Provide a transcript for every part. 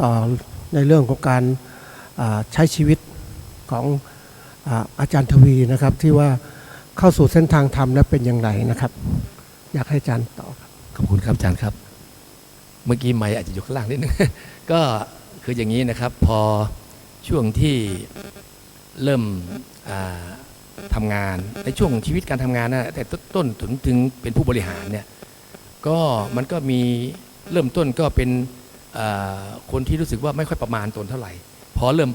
ต่อในเรื่องของการใช้ชีวิตของอาจารย์ทวีนะครับที่ว่าเข้าสู่เส้นทางธรรมและเป็นอย่างไรนะครับอยากให้อาจารย์ตอบขอบคุณครับอาจารย์ครับเมื่อกี้ไมค์อาจจะอยู่ข้างล่างนิดนึง ก็คืออย่างนี้นะครับพอช่วงที่เริ่มทำงานในช่วงชีวิตการทำงานนะแต่ต้นถึงเป็นผู้บริหารเนี่ยก็มันก็มีเริ่มต้นก็เป็นคนที่รู้สึกว่าไม่ค่อยประมาณตนเท่าไหร่พอเริ่ม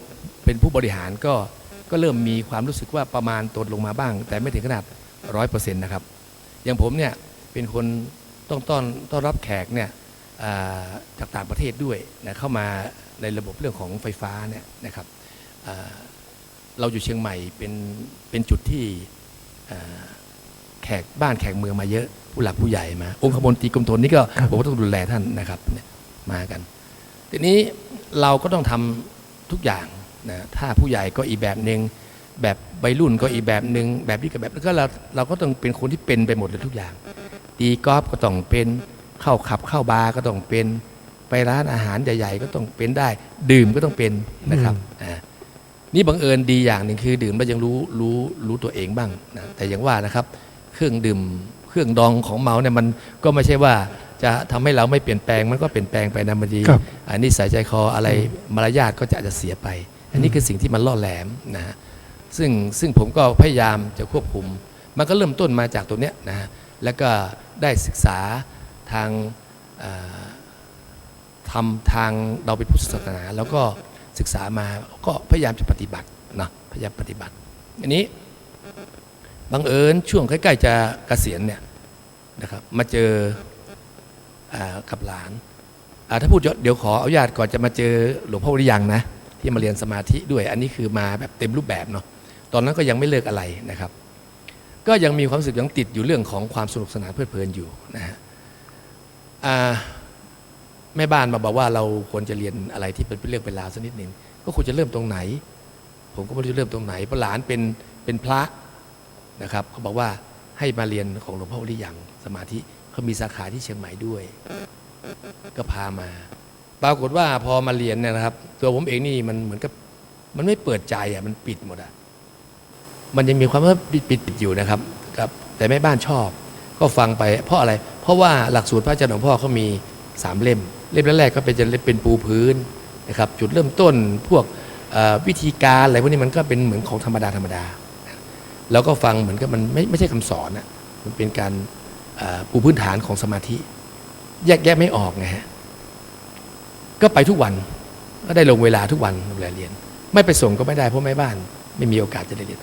เป็นผู้บริหารก็เริ่มมีความรู้สึกว่าประมาณตนลงมาบ้างแต่ไม่ถึงขนาด 100% นะครับอย่างผมเนี่ยเป็นคนต้อนรับแขกเนี่ยจากต่างประเทศด้วยนะเข้ามาในระบบเรื่องของไฟฟ้าเนี่ยนะครับเราอยู่เชียงใหม่เป็นจุดที่แขกบ้านแขกเมืองมาเยอะผู้หลักผู้ใหญ่มาองค์คมนตรีกรมธนนี่ก็ผมก็ต้องดูแลท่านนะครับมากันทีนี้เราก็ต้องทำทุกอย่างนะถ้าผู้ใหญ่ก็อีกแบบหนึ่งแบบวัยรุ่นก็อีกแบบหนึ่งแบบนี้ก็แบบแล้วก็เราก็ต้องเป็นคนที่เป็นไปหมดเลยทุกอย่างตีกอล์ฟก็ต้องเป็นเข้าขับเข้าบาร์ก็ต้องเป็นไปร้านอาหารใหญ่ๆก็ต้องเป็นได้ดื่มก็ต้องเป็นนะครับนี่บังเอิญดีอย่างหนึ่งคือดื่มแล้วยังรู้ตัวเองบ้างนะแต่อย่างว่านะครับเครื่องดื่มเครื่องดองของเมาเนี่ยมันก็ไม่ใช่ว่าจะทำให้เราไม่เปลี่ยนแปลงมันก็เปลี่ยนแปลงไปนะบางทีอันนี้ใส่ใจคออะไรมารยาทก็จะเสียไปอันนี้คือสิ่งที่มันล่อแหลมนะซึ่งผมก็พยายามจะควบคุมมันก็เริ่มต้นมาจากตัวเนี้ยนะแล้วก็ได้ศึกษาทางทางเราเป็นพุทธศาสนาแล้วก็ศึกษามาก็พยายามจะปฏิบัตินะพยายามปฏิบัติอันนี้บังเอิญช่วงใกล้ๆจะเกษียณเนี่ยนะครับมาเจอกับหลานถ้าพูดเดี๋ยวขออนุญาตก่อนจะมาเจอหลวงพ่อวิริยังนะที่มาเรียนสมาธิด้วยอันนี้คือมาแบบเต็มรูปแบบเนาะตอนนั้นก็ยังไม่เลิกอะไรนะครับก็ยังมีความรู้สึกยังติดอยู่เรื่องของความสนุกสนานเพลิดเพลินอยู่นะฮะแม่บ้านมาบอกว่าเราควรจะเรียนอะไรที่เป็นเรื่องเป็นราวสักนิดหนึ่งก็ควรจะเริ่มตรงไหนผมก็ไม่รู้จะเริ่มตรงไหนเพราะหลานเป็นพระนะครับเขาบอกว่าให้มาเรียนของหลวงพ่อวิริยังสมาธิเขามีสาขาที่เชียงใหม่ด้วยก็พามาปรากฏว่าพอมาเรียนเนี่ยนะครับตัวผมเองนี่มันเหมือนกับมันไม่เปิดใจมันปิดหมดมันยังมีความว่าปิดอยู่นะครับแต่แม่บ้านชอบก็ฟังไปเพราะอะไรเพราะว่าหลักสูตรพระอาจารย์หลวงพ่อเขามี3 เล่มแรกก็เป็นปูพื้นนะครับจุดเริ่มต้นพวกวิธีการอะไรพวกนี้มันก็เป็นเหมือนของธรรมดาแล้วก็ฟังเหมือนกับมันไม่ใช่คำสอนมันเป็นการปูพื้นฐานของสมาธิแยกไม่ออกไงฮะก็ไปทุกวันก็ได้ลงเวลาทุกวันเวลาเรียนไม่ไปส่งก็ไม่ได้เพราะแม่บ้านไม่มีโอกาสจะได้เรียน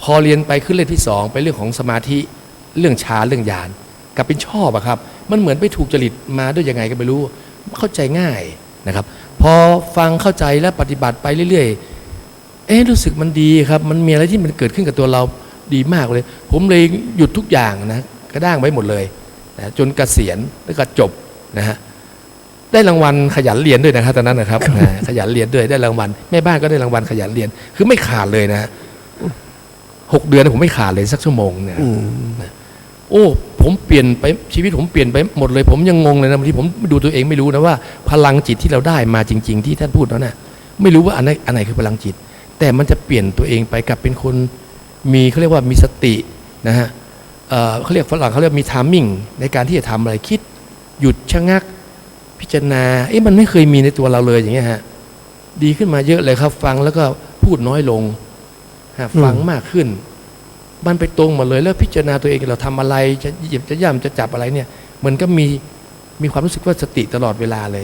พอเรียนไปขึ้นเล่มที่2ไปเรื่องของสมาธิเรื่องฌานเรื่องญาณกลับเป็นชอบครับมันเหมือนไปถูกจริตมาด้วยยังไงก็ไม่รู้เข้าใจง่ายนะครับพอฟังเข้าใจและปฏิบัติไปเรื่อยๆรู้สึกมันดีครับมันมีอะไรที่มันเกิดขึ้นกับตัวเราดีมากเลยผมเลยหยุดทุกอย่างนะกระด้างไว้หมดเลยนะจนเกษียณแล้วก็จบนะฮะได้รางวัลขยันเรียนด้วยนะครับตอนนั้นนะครับ ขยันเรียนด้วยได้รางวัลแม่บ้านก็ได้รางวัลขยันเรียนคือไม่ขาดเลยนะ6 เดือนผมไม่ขาดเลยสักชั่วโมงเนี่ยโอ้ผมเปลี่ยนไปชีวิตผมเปลี่ยนไปหมดเลยผมยังงงเลยนะบางทีผมดูตัวเองไม่รู้นะว่าพลังจิตที่เราได้มาจริงๆที่ท่านพูดแล้วนะไม่รู้ว่าอันไหนคือพลังจิตแต่มันจะเปลี่ยนตัวเองไปกลับเป็นคนมีเขาเรียกว่ามีสตินะฮะเขาเรียกฝรั่งเขาเรียกมีไทมิ่งในการที่จะทำอะไรคิดหยุดชะงักพิจารณามันไม่เคยมีในตัวเราเลยอย่างเงี้ยฮะดีขึ้นมาเยอะเลยครับฟังแล้วก็พูดน้อยลงฟังมากขึ้นมันไปตรงหมดเลยแล้วพิจารณาตัวเองเราทำอะไรจะหยิบจะย่ำจะจับอะไรเนี่ยมันก็มีความรู้สึกว่าสติตลอดเวลาเลย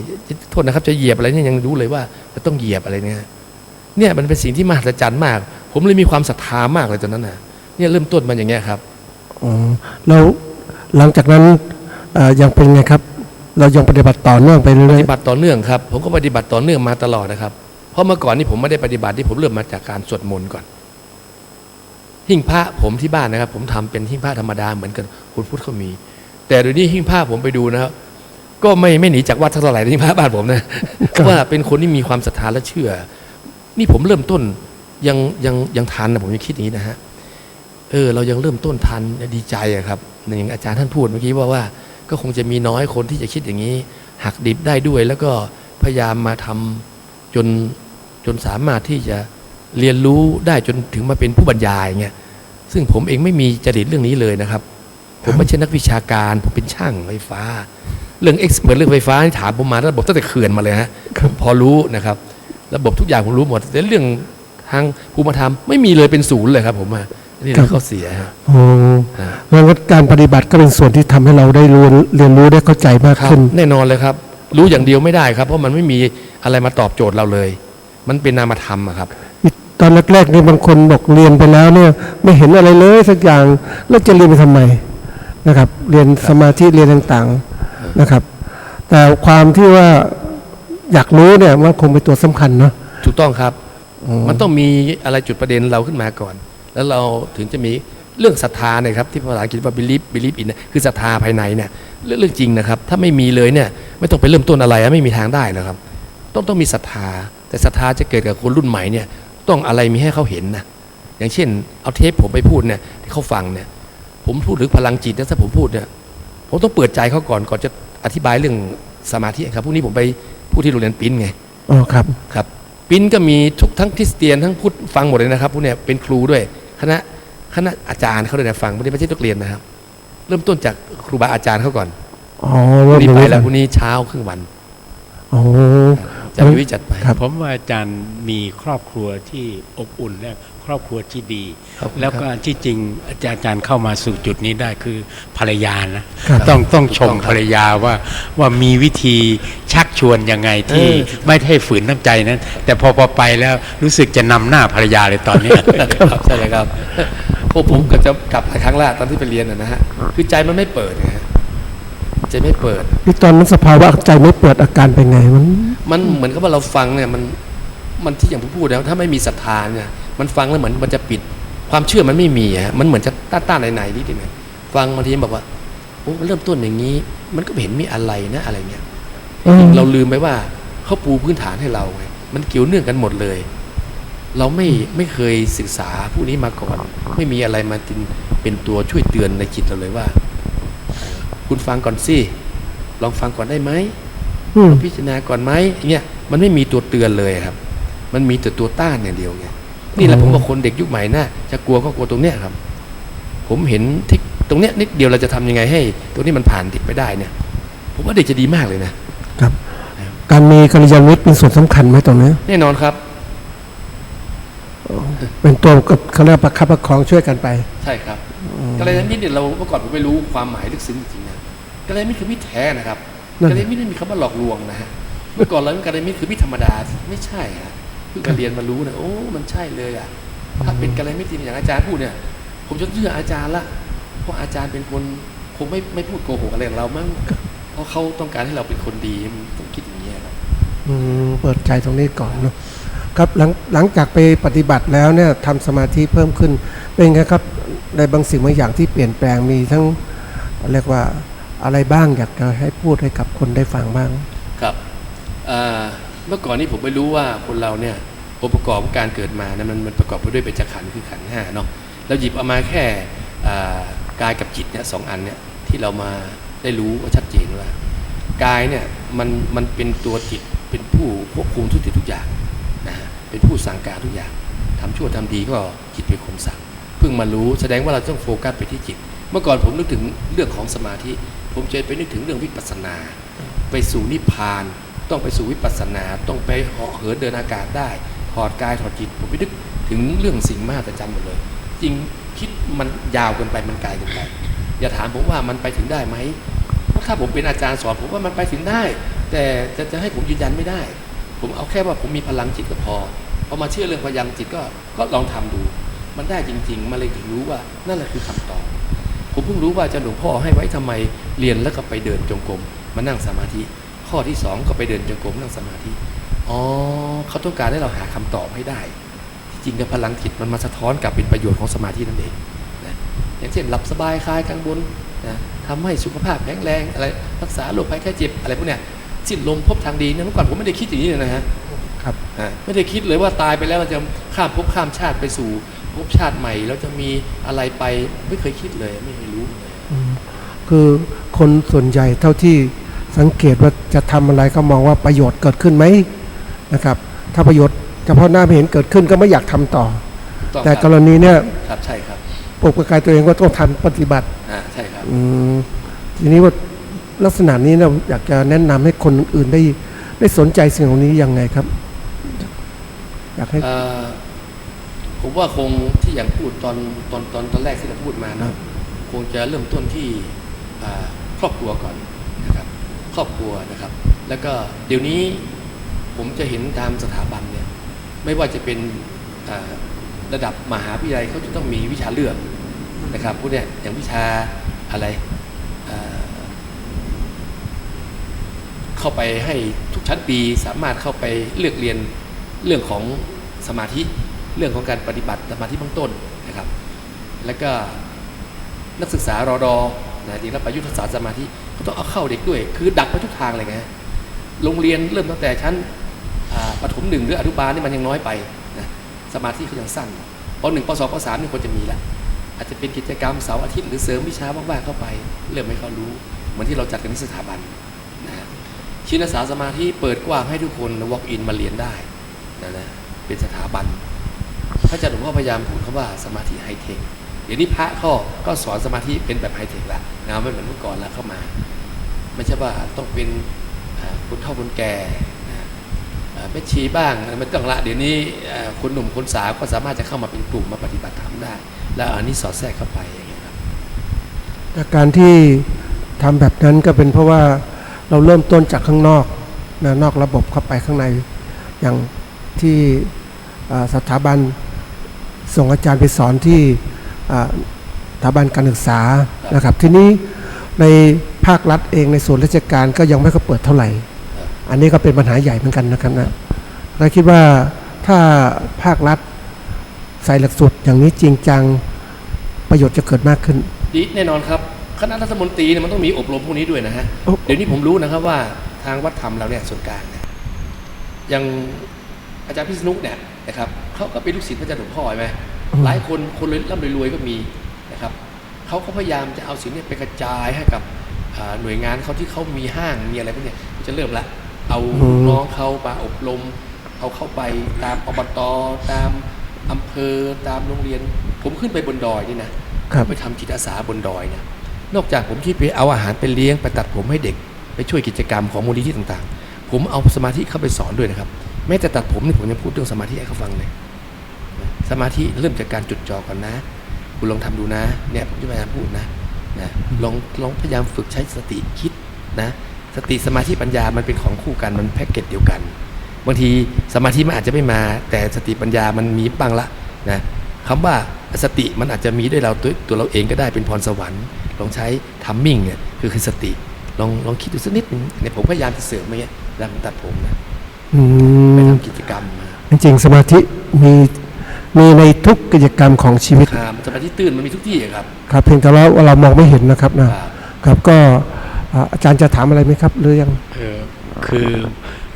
โทษนะครับจะเหยียบอะไรเนี่ยยังรู้เลยว่าจะต้องเหยียบอะไรเนี่ยมันเป็นสิ่งที่มหัศจรรย์มากผมเลยมีความศรัทธามากเลยตอนนั้นเนี่ยเริ่มต้นมันอย่างเงี้ยครับแล้วหลังจากนั้นยังเป็นไงครับเรายังปฏิบัติต่อเนื่องไปเรื่อยๆปฏิบัติต่อเนื่องครับผมก็ปฏิบัติต่อเนื่องมาตลอดนะครับเพราะเมื่อก่อนนี่ผมไม่ได้ปฏิบัติที่ผมเริ่มมาจากการสวดมนต์ก่อนหิ้งพระผมที่บ้านนะครับผมทำเป็นหิ้งพระธรรมดาเหมือนกันคนพุทธเขามีแต่เดี๋ยวนี้หิ้งพระผมไปดูนะครับก็ไม่หนีจากวัดเท่าไหร่หิ้งพระบ้านผมนะเพราะว่าเป็นคนที่มีความศรัทธาและเชื่อนี่ผมเริ่มต้นยังทันนะผมยังคิดอย่างนี้นะฮะเรายังเริ่มต้นทันดีใจครับอย่างอาจารย์ท่านพูดเมื่อกี้ว่าก็คงจะมีน้อยคนที่จะคิดอย่างนี้หักดิบได้ด้วยแล้วก็ พยายามมาทำจนสามารถที่จะเรียนรู้ได้จนถึงมาเป็นผู้บรรยายเงี้ยซึ่งผมเองไม่มีจริตเรื่องนี้เลยนะครับ ผมไม่ใช่นักวิชาการผมเป็นช่างไฟฟ้า เรื่องเอ็กซ์เเรื่องไฟฟ้าที่ถามผมมาระบบตั้งแต่เขื่อนมาเลยฮะผมพอรู้นะครับระบบทุกอย่างผมรู้หมดแต่เรื่องทางภูมิธรรมไม่มีเลยเป็นศูนย์เลยครับผมนี่คือข้อเสียฮะ โอ้แล้วการปฏิบัติก็เป็นส่วนที่ทำให้เราได้รู้เรียนรู้ได้เข้าใจมาก ครับ ขึ้น แน่นอนเลยครับรู้อย่างเดียวไม่ได้ครับเพราะมันไม่มีอะไรมาตอบโจทย์เราเลย มันเป็นนามธรรมอะครับ ตอนแรกๆนี่บางคนบอกเรียนไปแล้วเนี่ยไม่เห็นอะไรเลยสักอย่างแล้วจะเรียนไปทำไมนะครับ เรียนสมาธิเรียนต่างๆนะครับ แต่ความที่ว่าอยากรู้เนี่ยมันคงเป็นตัวสำคัญเนาะ ถูกต้องครับ มันต้องมีอะไรจุดประเด็นเราขึ้นมาก่อน แล้วเราถึงจะมีเรื่องศรัทธาเนี่ยครับที่ภาษาอังกฤษว่า believe in คือศรัทธาภายในเนี่ยเรื่องจริงนะครับถ้าไม่มีเลยเนี่ยไม่ต้องไปเริ่มต้นอะไรไม่มีทางได้นะครับต้องมีศรัทธาแต่ศรัทธาจะเกิดกับคนรุ่นใหม่เนี่ยต้องอะไรมีให้เขาเห็นนะอย่างเช่นเอาเทปผมไปพูดเนี่ยที่เขาฟังเนี่ยผมพูดถึงพลังจิตถ้าผมพูดเนี่ยผมต้องเปิดใจเขาก่อนจะอธิบายเรื่องสมาธิครับพวกนี้ผมไปพูดที่โรงเรียนปิ้นไง อ๋อครับ ครับปิ้นก็มีทุกทั้งคริสเตียนทั้งพุทธฟังหมดเลยนะครับพวกเนี้ยเป็นครูด้วยคณะอาจารย์เขาเลยนะฟังไม่ใช่นักเรียนนะครับ เริ่มต้นจากครูบาอาจารย์เขาก่อน อ๋อ พรุ่งนี้ไป แล้ แล้ว วพรุ่งนี้เช้าครึ่งวัน อ๋อ จะวิจัดไป ครับ ผมว่าอาจารย์มีครอบครัวที่อบอุ่นและครอบครัวที่ดี ขอบคุณครับ แล้วก็ที่จริงอาจารย์เข้ามาสู่จุดนี้ได้คือภรรยานะครับ ต้องชมภรรยาว่ามีวิธีชักชวนยังไงที่ไม่ให้ฝืนน้ำใจนั้นแต่พอไปแล้วรู้สึกจะนำหน้าภรรยาเลยตอนนี้ ครับใช่เลยครับพวกผมก็จะกลับหลายครั้งแรกตอนที่ไปเรียนนะฮะคือใจมันไม่เปิดนะฮะใจไม่เปิด นี่ตอนนั้นสภาวะใจไม่เปิดอาการเป็นไงมัน เหมือนกับว่าเราฟังเนี่ยมันที่อย่างผมพูดแล้วถ้าไม่มีศรัทธาเนี่ยมันฟังแล้วเหมือนมันจะปิดความเชื่อมันไม่มีฮะมันเหมือนจะต้านๆไหนๆนิดนึงฟังบางทีบอกว่าโอ้มันเริ่มต้นอย่างนี้ มันก็ไม่เห็นมีอะไรนะอะไรเงี้ยจริงๆเราลืมไปว่าเขาปูพื้นฐานให้เราไงมันเกี่ยวเนื่องกันหมดเลย เราไม่เคยศึกษาผู้นี้มาก่อน ไม่มีอะไรมาเป็นตัวช่วยเตือนในจิตเราเลยว่า คุณฟังก่อนสิลองฟังก่อนได้ไหม พิจารณาก่อนไหมอย่างเงี้ยมันไม่มีตัวเตือนเลยครับ มันมีแต่ตัวต้านอย่างเดียวไงนี่แหละผมว่าคนเด็กยุคใหม่น่าจะกลัวก็กลัวตรงเนี้ยครับ ผมเห็นที่ตรงเนี้ยนิดเดียวเราจะทำยังไงให้ตรงนี้มันผ่านเด็กไปได้เนี่ย ผมว่าเด็กจะดีมากเลยนะครับ การมีกัลยาณมิตรเป็นส่วนสำคัญไหมตรงนี้ แน่นอนครับ เป็นตัวเขาเรียกประคับประคองช่วยกันไป ใช่ครับกัลยาณมิตรเนี่ยเราเมื่อก่อนผมไม่รู้ความหมายลึกซึ้งจริงๆนะกัลยาณมิตรคือมิตรแท้นะครับ นั่น กัลยาณมิตรไม่มีคำว่าหลอกลวงนะฮะเมื่อก่อนเรากัลยาณมิตรคือมิตรธรรมดาไม่ใช่ฮะเพิ่งมาเรียนมารู้นะโอ้มันใช่เลยอ่ะถ้าเป็นกัลยาณมิตรจริงอย่างอาจารย์พูดเนี่ยผมจะเชื่ออาจารย์ละเพราะอาจารย์เป็นคนคงไม่พูดโกหกอะไรกับเรามั้งเพราะเขาต้องการให้เราเป็นคนดีผมคิดอย่างนี้ครับ เปิดใจตรงนี้ก่อนเนาะครับหลังจากไปปฏิบัติแล้วเนี่ยทำสมาธิเพิ่มขึ้นเป็นไงครับในบางสิ่งบางอย่างที่เปลี่ยนแปลงมีทั้งเรียกว่าอะไรบ้างอยากจะให้พูดให้กับคนได้ฟังบ้าง ครับเมื่อก่อนนี้ผมไม่รู้ว่าคนเราเนี่ยองค์ประกอบของการเกิดมานะมันประกอบไปด้วยเบญจขันธ์คือขันธ์ห้าเนาะเราหยิบเอามาแค่กายกับจิตเนี่ยสองอันเนี่ยที่เรามาได้รู้ว่าชัดเจนว่ากายเนี่ยมันเป็นตัวจิตเป็นผู้ควบคุมทุกสิ่งทุกอย่างนะฮะเป็นผู้สั่งการทุกอย่างทำชั่วทำดีก็จิตเป็นคนสั่งเพิ่งมารู้แสดงว่าเราต้องโฟกัสไปที่จิตเมื่อก่อนผมนึกถึงเรื่องของสมาธิผมจะไปนึกถึงเรื่องวิปัสสนา ไปสู่นิพพานต้องไปสู่วิปัสสนาต้องไปเหาะเหินเดินอากาศได้ถอดกายถอดจิตผมไปนึกถึงเรื่องสิ่งมหัศจรรย์หมดเลยจริงคิดมันยาวเกินไปมันไกลเกินไปอย่าถามผมว่ามันไปถึงได้ไหมเพราะถ้าผมเป็นอาจารย์สอนผมว่ามันไปถึงได้ แต่จะให้ผมยืนยันไม่ได้ ผมเอาแค่ว่าผมมีพลังจิตก็พอมาเชื่อเรื่องพลังจิตก็ลองทำดูมันได้จริงๆมาเลยถึงรู้ว่านั่นแหละคือคำตอบผมเพิ่งรู้ว่าอาจารย์หลวงพ่อให้ไว้ทำไมเรียนแล้วก็ไปเดินจงกรมมานั่งสมาธิข้อที่สองก็ไปเดินจงกรมนั่งสมาธิอ๋อเขาต้องการให้เราหาคำตอบให้ได้จริงๆกับพลังจิตมันมาสะท้อนกลับเป็นประโยชน์ของสมาธินั่นเองนะอย่างเช่นหลับสบายคลายกังวลนะทำให้สุขภาพแข็งแรงอะไรรักษาโรคภัยไข้เจ็บอะไรพวกเนี้ยสิ้นลมพบทางดีเนี่ยเมื่อก่อนผมไม่ได้คิดอย่างนี้เลยนะฮะ ครับ ไม่ได้คิดเลยว่าตายไปแล้วเราจะข้ามภพข้ามชาติไปสู่ภพชาติใหม่แล้วจะมีอะไรไปไม่เคยคิดเลยไม่เคยรู้เลย คือคนส่วนใหญ่เท่าที่ สังเกตว่าจะทำอะไรก็มองว่าประโยชน์เกิดขึ้นไหมนะครับถ้าประโยชน์เฉพาะหน้าไม่เห็นเกิดขึ้นก็ไม่อยากทำต่อแต่กรณีเนี้ย ครับใช่ครับ ปกกายตัวเองก็ต้องทำปฏิบัติ ใช่ครับ ทีนี้ว่าลักษณะนี้เราอยากจะแนะนำให้คนอื่นได้สนใจสิ่งเหล่านี้ยังไงครับอยากให้ ผมว่าคงที่อย่างพูดตอนแรกที่เราพูดมานะคงจะเริ่มต้นที่ครอบครัวก่อนนะครับครอบครัวนะครับ แล้วก็เดี๋ยวนี้ผมจะเห็นตามสถาบันเนี่ยไม่ว่าจะเป็นระดับมหาวิทยาลัยเขาจะต้องมีวิชาเลือกนะครับพวกเนี้ยอย่างวิชาอะไรเข้าไปให้ทุกชั้นปีสามารถเข้าไปเลือกเรียนเรื่องของสมาธิเรื่องของการปฏิบัติสมาธิเบื้องต้นนะครับแล้วก็นักศึกษารดนะจริงแล้วประยุทธ์ศาสตร์สมาธิเขาต้องเอาเข้าเด็กด้วยคือดักไปทุกทางเลยไงโรงเรียนเริ่มตั้งแต่ชั้นประถม1หรืออนุบาลนี่มันยังน้อยไปนะสมาธิเขายังสั้นป.1 ป.2 ป.3 นี่ควรจะมีละอาจจะเป็นกิจกรรมเสาร์อาทิตย์หรือเสริมวิชาว่างๆเข้าไปเริ่มให้เขารู้เหมือนที่เราจัดกันที่สถาบันนะชินสาสมาธิเปิดกว้างให้ทุกคน walk in มาเรียนได้นะเป็นสถาบันพระอาจารย์หลวงพ่อพยายามพูดคำว่าสมาธิไฮเทคเดี๋ยวนี้พระก็สอนสมาธิเป็นแบบไฮเทคละนะไม่เหมือนเมื่อก่อนแล้วเข้ามาไม่ใช่ว่าต้องเป็นคนเฒ่าคนแก่แม่ชีบ้างมันต้องละเดี๋ยวนี้คนหนุ่มคนสาวก็สามารถจะเข้ามาเป็นกลุ่มมาปฏิบัติธรรมได้แล้วอันนี้สอดแทรกเข้าไปอย่างเงี้ยครับแต่การที่ทำแบบนั้นก็เป็นเพราะว่าเราเริ่มต้นจากข้างนอกนะนอกระบบเข้าไปข้างในอย่างที่สถาบันส่งอาจารย์ไปสอนที่สถาบันการศึกษานะครับทีนี้ในภาครัฐเองในส่วนราชการก็ยังไม่ค่อยเปิดเท่าไหร่อันนี้ก็เป็นปัญหาใหญ่เหมือนกันนะครับนะเราคิดว่าถ้าภาครัฐใส่หลักสูตรอย่างนี้จริงจังประโยชน์จะเกิดมากขึ้นดีแน่นอนครับคณะรัฐมนตรีเนี่ยมันต้องมีอบรมพวกนี้ด้วยนะฮะเดี๋ยวนี้ผมรู้นะครับว่าทางวัดธรรมเราเนี่ยส่วนกลางเนี่ยอย่างอาจารย์พิษณุเนี่ยนะครับเขาก็เป็นลูกศิษย์พระอาจารย์หลวงพ่อใช่ไหมหลายคนร่ำรวยก็มีนะครับเขาก็พยายามจะเอาสิ่งนี้ไปกระจายให้กับหน่วยงานเขาที่เขามีห้างมีอะไรพวกนี้จะเริ่มละเอาน้องเขามาอบรมเอาเข้าไปตามอบตตามอำเภอตามโรงเรียนผมขึ้นไปบนดอยนี่นะไปทำจิตอาสาบนดอยเนี่ยนอกจากผมที่ไปเอาอาหารไปเลี้ยงไปตัดผมให้เด็กไปช่วยกิจกรรมของมูลนิธิต่างๆผมเอาสมาธิเข้าไปสอนด้วยนะครับแม้แต่ตัดผมนี่ผมยังพูดเรื่องสมาธิให้เขาฟังเลยสมาธิเริ่มจากการจดจ่อก่อนนะคุณลองทำดูนะเนี่ยผมจะพยายามพูดนะลองพยายามฝึกใช้สติคิดนะสติสมาธิปัญญามันเป็นของคู่กันมันแพ็กเกจเดียวกันบางทีสมาธิมันอาจจะไม่มาแต่สติปัญญามันมีบ้างละนะคำว่าสติมันอาจจะมีด้วยเราตัวเราเองก็ได้เป็นพรสวรรค์ลองใช้ทัมมิ่งเนี่ยคือสติลองคิดดูสักนิดนึงเนี่ยผมพยายามจะเสริมมาเงี้ยแล้วผมตัดผมนะไปทำกิจกรรมมาจริงๆสมาธิมีในทุกกิจกรรมของชีวิตสมาธิตื่นมันมีทุกที่ครับครับเพียงแต่ว่าเรามองไม่เห็นนะครับนะครับก็อาจารย์จะถามอะไรไหมครับหรือยังคือ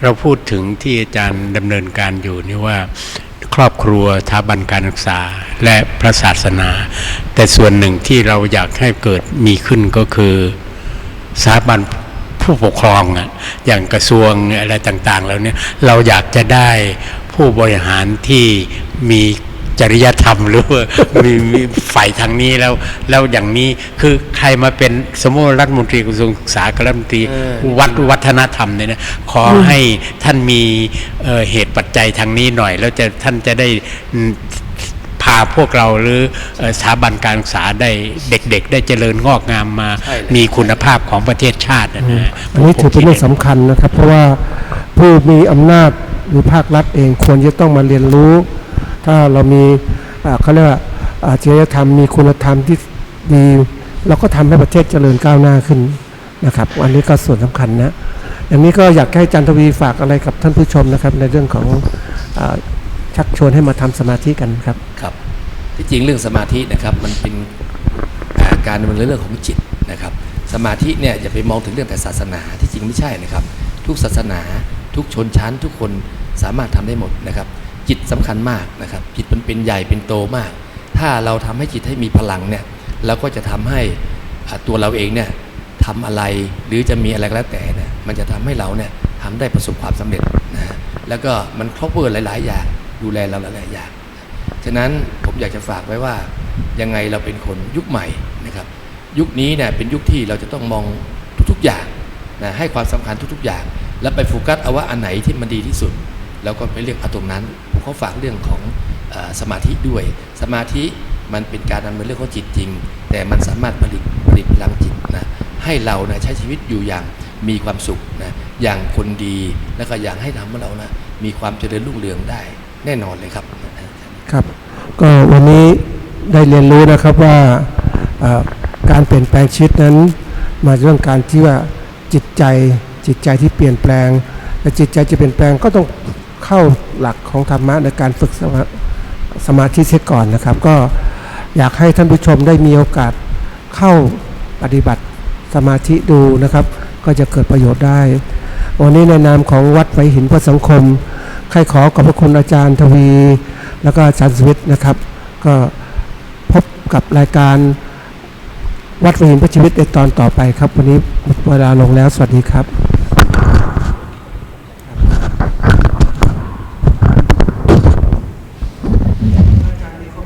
เราพูดถึงที่อาจารย์ดำเนินการอยู่นี่ว่าครอบครัวสถาบันการศึกษาและพระศาสนาแต่ส่วนหนึ่งที่เราอยากให้เกิดมีขึ้นก็คือสถาบันผู้ปกครองอย่างกระทรวงอะไรต่างๆแล้วเนี่ยเราอยากจะได้ผู้บริหารที่มีจริยธรรมหรือว่ามีฝ่ายทางนี้แล้วอย่างนี้คือใครมาเป็นสมมติรัฐมนตรีกระทรวงศึกษากับรัฐมนตรีวัฒนธรรมเนี่ยนะขอให้ท่านมีเหตุปัจจัยทางนี้หน่อยแล้วท่านจะได้พาพวกเราหรือสถาบันการศึกษาได้เด็กๆได้เจริญงอกงามมามีคุณภาพของประเทศชาตินะอันนี้ถือเป็นเรื่องสำคัญนะครับเพราะว่าผู้มีอำนาจหรือภาครัฐเองควรจะต้องมาเรียนรู้ถ้าเรามีเขาเรียกว่าจริยธรรมมีคุณธรรมที่ดีเราก็ทำให้ประเทศเจริญก้าวหน้าขึ้นนะครับอันนี้ก็ส่วนสำคัญนะอย่างนี้ก็อยากให้อาจารย์ทวีฝากอะไรกับท่านผู้ชมนะครับในเรื่องของชักชวนให้มาทำสมาธิกันครับครับที่จริงเรื่องสมาธินะครับมันเป็นการมันเรื่องของจิตนะครับสมาธิเนี่ยอย่าไปมองถึงเรื่องแต่ศาสนาที่จริงไม่ใช่นะครับทุกศาสนาทุกชนชั้นทุกคนสามารถทำได้หมดนะครับจิตสำคัญมากนะครับจิตมันเป็นใหญ่เป็นโตมากถ้าเราทำให้จิตให้มีพลังเนี่ยเราก็จะทำให้ตัวเราเองเนี่ย ทำอะไรหรือจะมีอะไรก็แล้วแต่เนี่ยมันจะทำให้เราเนี่ยทำได้ประสบความสำเร็จนะฮะแล้วก็มันครอบคลุมหลายๆอย่างดูแลเราหลายๆอย่างฉะนั้นผมอยากจะฝากไว้ว่ายังไงเราเป็นคนยุคใหม่นะครับยุคนี้เนี่ยเป็นยุคที่เราจะต้องมองทุกๆอย่างนะให้ความสำคัญทุกๆอย่างแล้วไปโฟกัสเอาว่าอันไหนที่มันดีที่สุดแล้วก็ไปเลือกเอาตรงนั้นผมขอฝากเรื่องของสมาธิด้วยสมาธิมันเป็นการดำเนินเรื่องของจิตจริงแต่มันสามารถผลิตพลังจิตนะให้เรานะใช้ชีวิตอยู่อย่างมีความสุขนะอย่างคนดีแล้วก็อย่างให้ทำให้เรานะมีความเจริญรุ่งเรืองได้แน่นอนเลยครับครับก็วันนี้ได้เรียนรู้นะครับว่าการเปลี่ยนแปลงชีวิตนั้นมาเรื่องการที่ว่าจิตใจที่เปลี่ยนแปลงและจิตใจจะเปลี่ยนแปลงก็ต้องเข้าหลักของธรรมะในการฝึกสมาธิเสียก่อนนะครับก็อยากให้ท่านผู้ชมได้มีโอกาสเข้าปฏิบัติสมาธิดูนะครับก็จะเกิดประโยชน์ได้วันนี้ในนามของวัดไผ่หินเพื่อสังคมใครขอขอบพระคุณอาจารย์ทวีแล้วก็อาจารย์สวิทย์นะครับก็พบกับรายการวัดไผ่หินเพื่อชีวิตในตอนต่อไปครับวันนี้หมดเวลาลงแล้วสวัสดีครับ